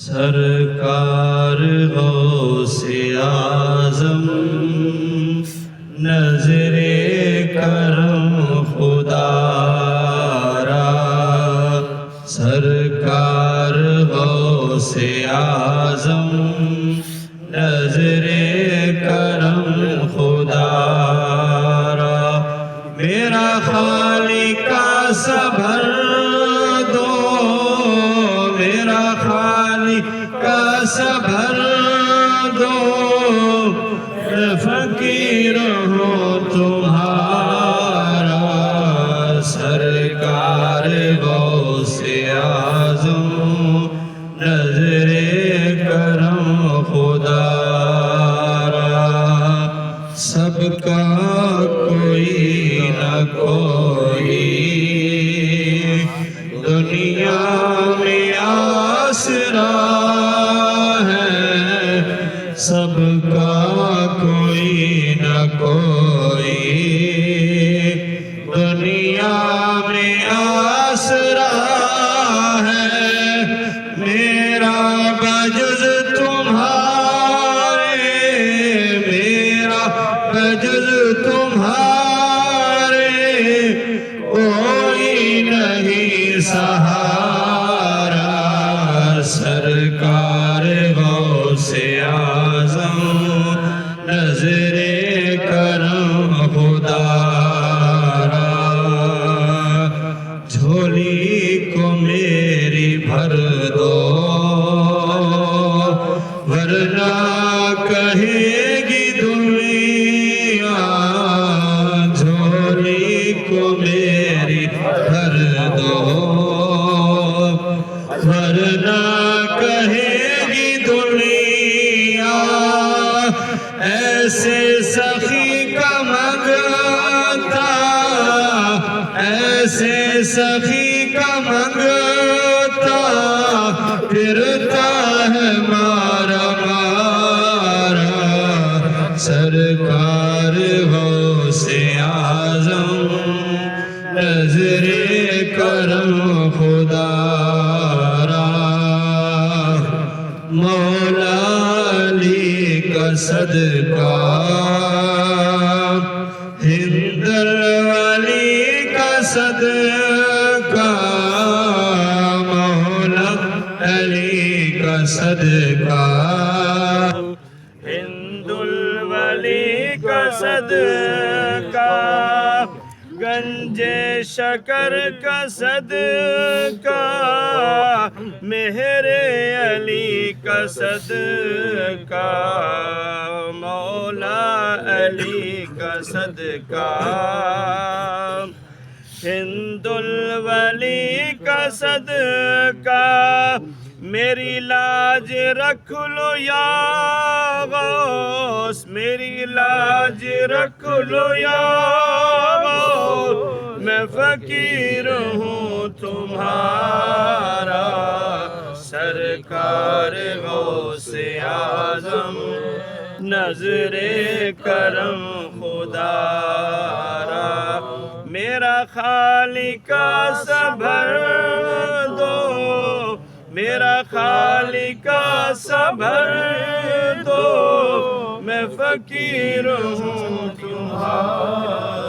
سرکار غوث اعظم نظر کرم خدا را، سرکار غوث اعظم نظر کرم خدا را، میرا خالق کا صبر دو، میرا خالق کا صبر دو، میں فقیر ہوں تمہارا، سرکار غوث اعظم نظر کرم خدا را، سب کا کوئی نہ کوئی دنیا میں آسرا ہے، سب کا کوئی نہ کوئی دنیا میں آسرا ہے، میرا بجز تمہارے، میرا بجز تمہارے کوئی نہیں سہارا، سرکار غوث اعظم نظر کرم خدا را، جھولی کو میری بھر دو ورنہ کہے گی دنیا، جھولی کو میری بھر دو ورنہ کہے گی دنیا، ایسے سخی کا منگتا، ایسے سخی کا منگتا پھرتا ہے مارا مارا، سرکار غوث اعظم نظر کرم خدا را، مولا علی کا صدقہ، حیدر علی کا صدقہ، مولا علی کا صدقہ، ہندوالولی کا صدقہ، گنج شکر کا صدقہ، مہر علی کا صدقہ، مولا علی کا صدقہ، ہندوالولی کا صدقہ، میری لاج رکھ لو یا غوث، میری لاج رکھ لو یا غوث، میں فقیر ہوں تمہارا، سرکار غوث اعظم نظر کرم خدا را، میرا خالق کا صبر دو، میرا خالق کا صبر دو، میں فقیر ہوں تمہارا۔